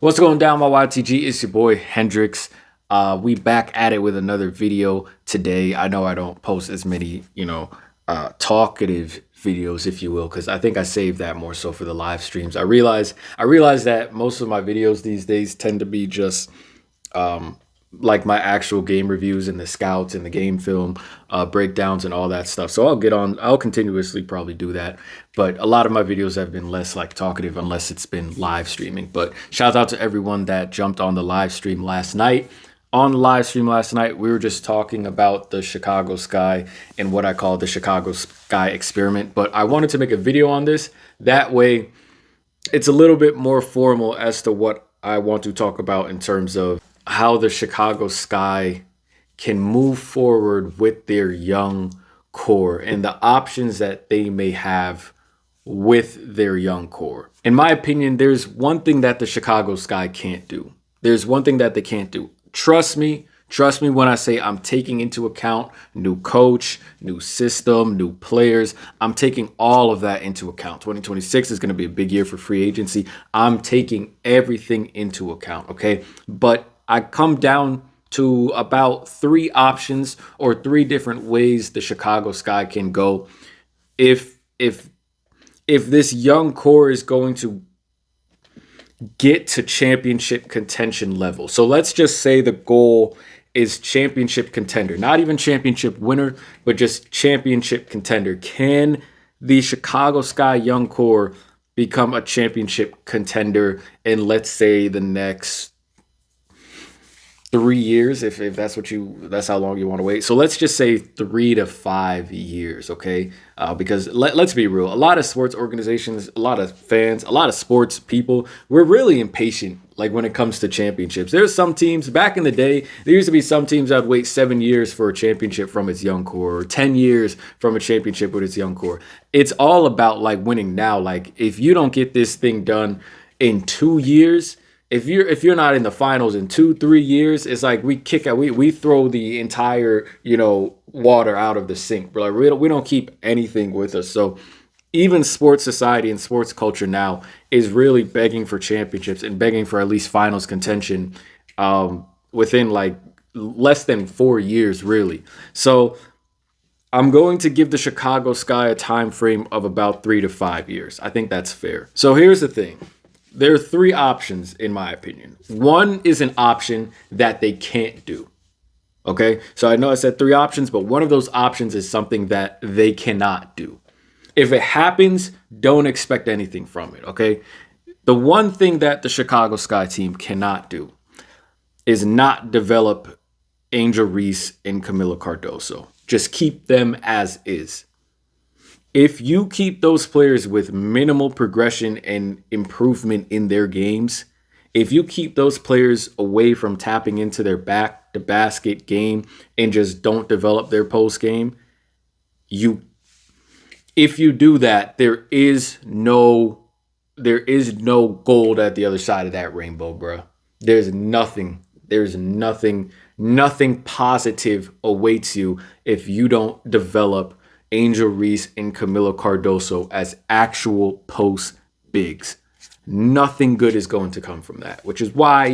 What's going down, my YTG? It's your boy Hendrix. We back at it with another video today. I know I don't post as many, talkative videos, if you will, because I think I saved that more so for the live streams. I realize that most of my videos these days tend to be just like my actual game reviews and the scouts and the game film breakdowns and all that stuff. So I'll continuously probably do that. But a lot of my videos have been less like talkative unless it's been live streaming. But shout out to everyone that jumped on the live stream last night. On the live stream last night, we were just talking about the Chicago Sky and what I call the Chicago Sky experiment. But I wanted to make a video on this. That way, it's a little bit more formal as to what I want to talk about in terms of how the Chicago Sky can move forward with their young core and the options that they may have with their young core. In my opinion, there's one thing that the Chicago Sky can't do. There's one thing that they can't do. Trust me when I say I'm taking into account new coach, new system, new players. I'm taking all of that into account. 2026 is going to be a big year for free agency. I'm taking everything into account, okay? But I come down to about three options or three different ways the Chicago Sky can go if this young core is going to get to championship contention level. So let's just say the goal is championship contender, not even championship winner, but just championship contender. Can the Chicago Sky young core become a championship contender in, let's say, the next 3 years, if that's how long you want to wait. So let's just say 3 to 5 years, okay? Because let's be real, a lot of sports organizations, a lot of fans, a lot of sports people, we're really impatient. Like when it comes to championships, there's some teams back in the day. There used to be some teams that would wait 7 years for a championship from its young core, or 10 years from a championship with its young core. It's all about like winning now. Like if you don't get this thing done in 2 years. If you're not in the finals in 2-3 years, it's like we throw the entire water out of the sink. Like we don't keep anything with us. So even sports society and sports culture now is really begging for championships and begging for at least finals contention within like less than 4 years, really. So I'm going to give the Chicago Sky a time frame of about 3 to 5 years. I think that's fair. So here's the thing. There are three options, in my opinion. One is an option that they can't do. Okay? So I know I said three options, but one of those options is something that they cannot do. If it happens, don't expect anything from it. Okay? The one thing that the Chicago Sky team cannot do is not develop Angel Reese and Camilo Cardoso. Just keep them as is. If you keep those players with minimal progression and improvement in their games, if you keep those players away from tapping into their back to basket game and just don't develop their post game, if you do that, there is no gold at the other side of that rainbow, bro. There's nothing positive awaits you if you don't develop Angel Reese and Camilo Cardoso as actual post bigs. Nothing good is going to come from that, which is why,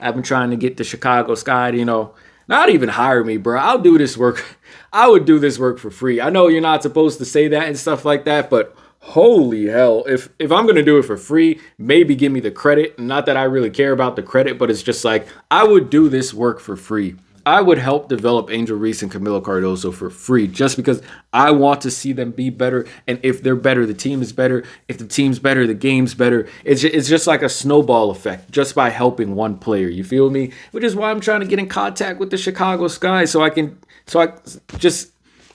I've been trying to get the Chicago Sky to, not even hire me, bro. I'll do this work. I would do this work for free. I know you're not supposed to say that and stuff like that, but holy hell, if I'm going to do it for free, maybe give me the credit. Not that I really care about the credit, but it's just like, I would do this work for free. I would help develop Angel Reese and Camilo Cardoso for free just because I want to see them be better. And if they're better, the team is better. If the team's better, the game's better. It's just like a snowball effect just by helping one player. You feel me? Which is why I'm trying to get in contact with the Chicago Sky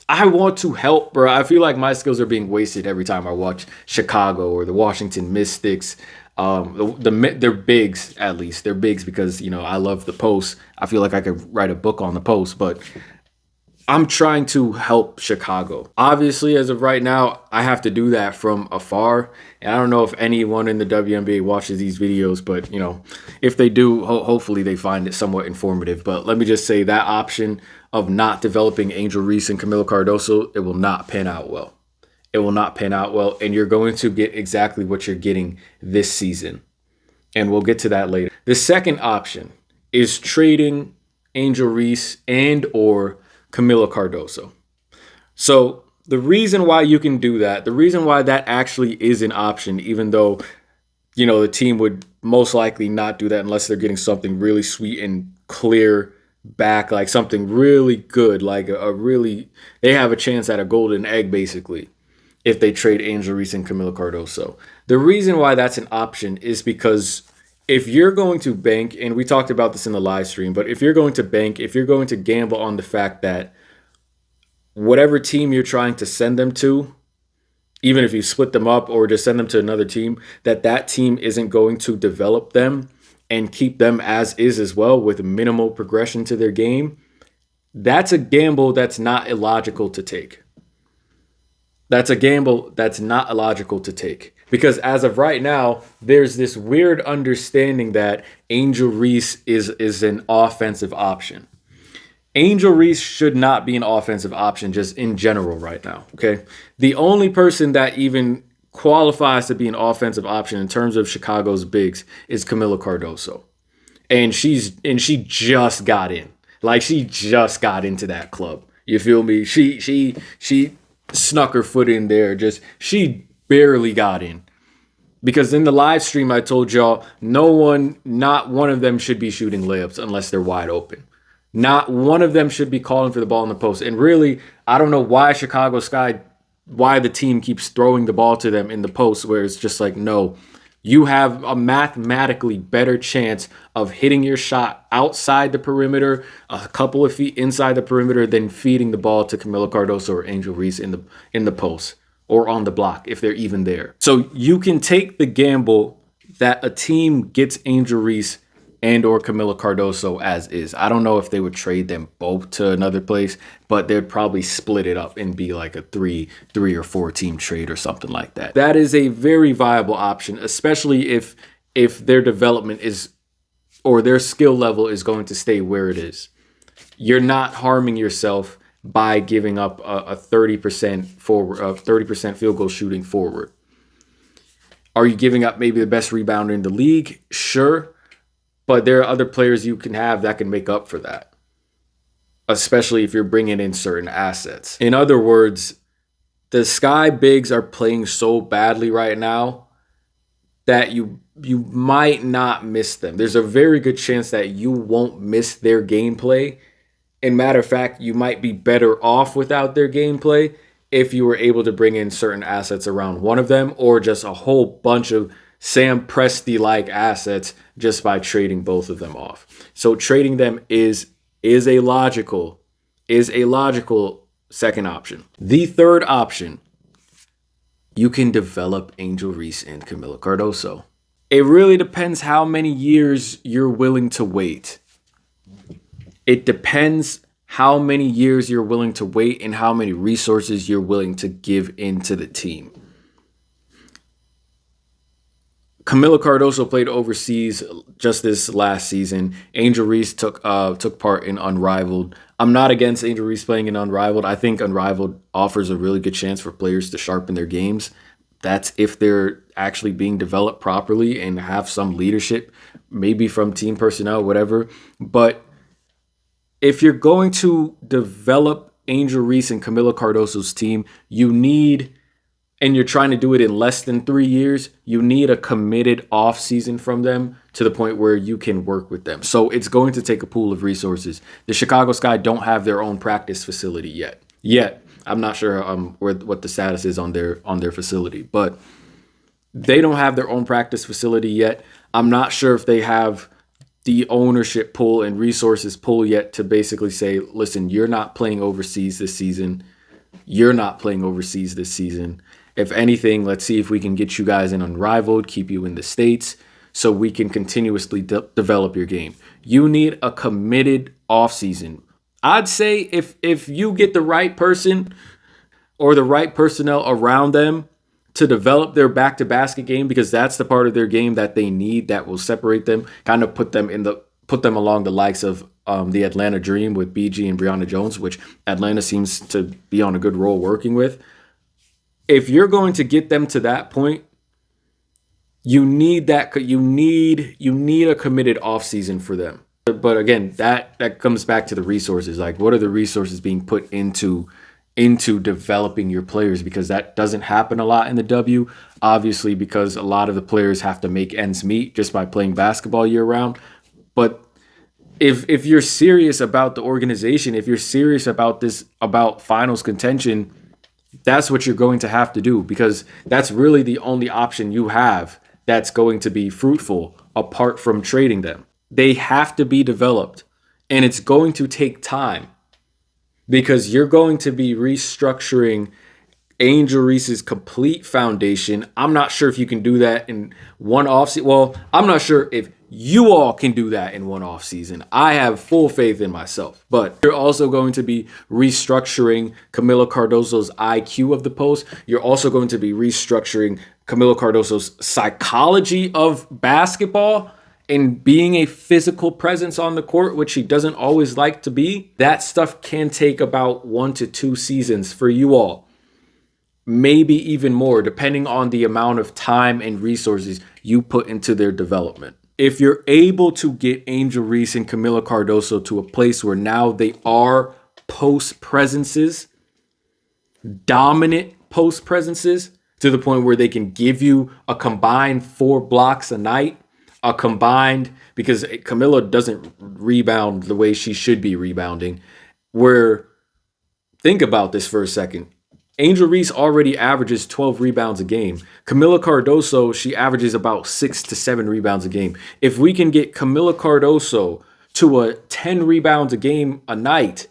I want to help, bro. I feel like my skills are being wasted every time I watch Chicago or the Washington Mystics. They're bigs, at least. They're bigs because, I love the Post. I feel like I could write a book on the Post, but I'm trying to help Chicago. Obviously, as of right now, I have to do that from afar. And I don't know if anyone in the WNBA watches these videos, but, if they do, hopefully they find it somewhat informative. But let me just say that option of not developing Angel Reese and Camilo Cardoso, it will not pan out well. It will not pan out well, and you're going to get exactly what you're getting this season. and we'll get to that later. The second option is trading Angel Reese and or Camilo Cardoso. So the reason why you can do that, the reason why that actually is an option, even though, the team would most likely not do that unless they're getting something really sweet and clear back, like something really good, like they have a chance at a golden egg, basically, if they trade Angel Reese and Camilo Cardoso. The reason why that's an option is because if you're going to bank, and we talked about this in the live stream, but if you're going to bank, if you're going to gamble on the fact that whatever team you're trying to send them to, even if you split them up or just send them to another team, that team isn't going to develop them and keep them as is as well with minimal progression to their game, that's a gamble that's not illogical to take. That's a gamble that's not illogical to take. Because as of right now, there's this weird understanding that Angel Reese is an offensive option. Angel Reese should not be an offensive option just in general right now, okay? The only person that even qualifies to be an offensive option in terms of Chicago's bigs is Camilo Cardoso. And she just got in. Like, she just got into that club. You feel me? She snuck her foot in there. She barely got in. Because in the live stream, I told y'all, not one of them should be shooting layups unless they're wide open. Not one of them should be calling for the ball in the post. And really, I don't know why why the team keeps throwing the ball to them in the post, where it's just like, no, you have a mathematically better chance of hitting your shot outside the perimeter, a couple of feet inside the perimeter, than feeding the ball to Camilo Cardoso or Angel Reese in the post or on the block, if they're even there. So you can take the gamble that a team gets Angel Reese and or Camilo Cardoso as is. I don't know if they would trade them both to another place, but they'd probably split it up and be like a three or four team trade or something like that. That is a very viable option, especially if their development is, or their skill level is going to stay where it is. You're not harming yourself by giving up a 30% forward, 30% field goal shooting forward. Are you giving up maybe the best rebounder in the league? Sure. But there are other players you can have that can make up for that, especially if you're bringing in certain assets. In other words, the Sky Bigs are playing so badly right now that you might not miss them. There's a very good chance that you won't miss their gameplay. And matter of fact, you might be better off without their gameplay if you were able to bring in certain assets around one of them, or just a whole bunch of Sam Presti-like assets just by trading both of them off. So trading them is a logical second option. The third option, you can develop Angel Reese and Camilo Cardoso. It really depends how many years you're willing to wait. It depends how many years you're willing to wait and how many resources you're willing to give into the team. Camilo Cardoso played overseas just this last season. Angel Reese took part in Unrivaled. I'm not against Angel Reese playing in Unrivaled. I think Unrivaled offers a really good chance for players to sharpen their games. That's if they're actually being developed properly and have some leadership, maybe from team personnel, whatever. But if you're going to develop Angel Reese and Camilo Cardoso's team, and you're trying to do it in less than 3 years, you need a committed offseason from them to the point where you can work with them. So it's going to take a pool of resources. The Chicago Sky don't have their own practice facility yet. I'm not sure what the status is on their facility, but they don't have their own practice facility yet. I'm not sure if they have the ownership pool and resources pool yet to basically say, listen, you're not playing overseas this season. You're not playing overseas this season. If anything, let's see if we can get you guys in Unrivaled, keep you in the States so we can continuously develop your game. You need a committed offseason. I'd say if you get the right person or the right personnel around them to develop their back-to-basket game, because that's the part of their game that they need that will separate them, kind of put them along the likes of the Atlanta Dream with BG and Brianna Jones, which Atlanta seems to be on a good roll working with. If you're going to get them to that point, You need that. You need a committed offseason for them. But again, that comes back to the resources. Like, what are the resources being put into developing your players? Because that doesn't happen a lot in the W. Obviously, because a lot of the players have to make ends meet just by playing basketball year round. But if you're serious about the organization, if you're serious about finals contention, that's what you're going to have to do, because that's really the only option you have that's going to be fruitful apart from trading them. They have to be developed, and it's going to take time because you're going to be restructuring Angel Reese's complete foundation. I'm not sure if you can do that in one offseason. Well, I'm not sure if you all can do that in one offseason. I have full faith in myself, but you're also going to be restructuring Camilo Cardoso's IQ of the post. You're also going to be restructuring Camilo Cardoso's psychology of basketball and being a physical presence on the court, which he doesn't always like to be. That stuff can take about 1 to 2 seasons for you all. Maybe even more, depending on the amount of time and resources you put into their development. If you're able to get Angel Reese and Camilo Cardoso to a place where now they are post presences, dominant post presences, to the point where they can give you a combined 4 blocks a night, because Camilo doesn't rebound the way she should be rebounding. Where, think about this for a second. Angel Reese already averages 12 rebounds a game. Camilo Cardoso, she averages about 6 to 7 rebounds a game. If we can get Camilo Cardoso to a 10 rebounds a game a night,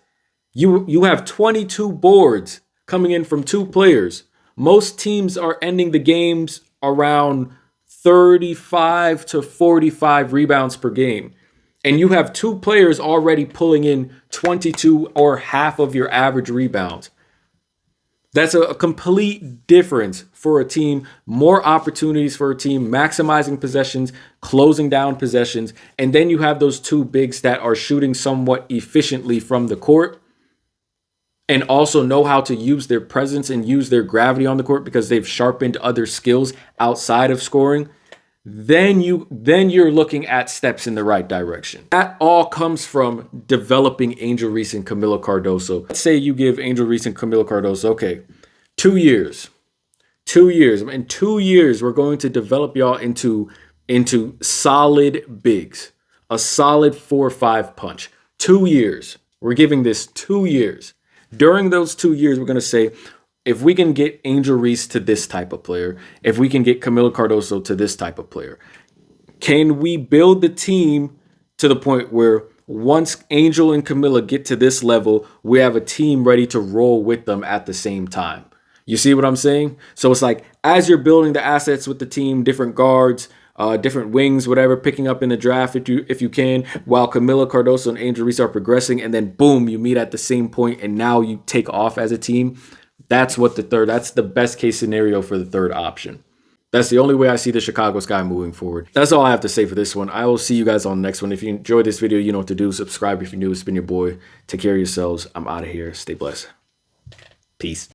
you have 22 boards coming in from 2 players. Most teams are ending the games around 35 to 45 rebounds per game. And you have 2 players already pulling in 22 or half of your average rebounds. That's a complete difference for a team, more opportunities for a team, maximizing possessions, closing down possessions. And then you have those 2 bigs that are shooting somewhat efficiently from the court and also know how to use their presence and use their gravity on the court because they've sharpened other skills outside of scoring. Then you're looking at steps in the right direction. That all comes from developing Angel Reese and Camilo Cardoso. Let's say you give Angel Reese and Camilo Cardoso, okay, 2 years. 2 years. In 2 years, we're going to develop y'all into solid bigs, a solid 4-5 punch. 2 years. We're giving this 2 years. During those 2 years, we're going to say, if we can get Angel Reese to this type of player, if we can get Camilo Cardoso to this type of player, can we build the team to the point where once Angel and Camila get to this level, we have a team ready to roll with them at the same time? You see what I'm saying? So it's like, as you're building the assets with the team, different guards, different wings, whatever, picking up in the draft if you can, while Camilo Cardoso and Angel Reese are progressing, and then boom, you meet at the same point, and now you take off as a team. That's the best case scenario for the third option. That's the only way I see the Chicago Sky moving forward. That's all I have to say for this one. I will see you guys on the next one. If you enjoyed this video, you know what to do. Subscribe if you're new. It's been your boy. Take care of yourselves. I'm out of here. Stay blessed. Peace.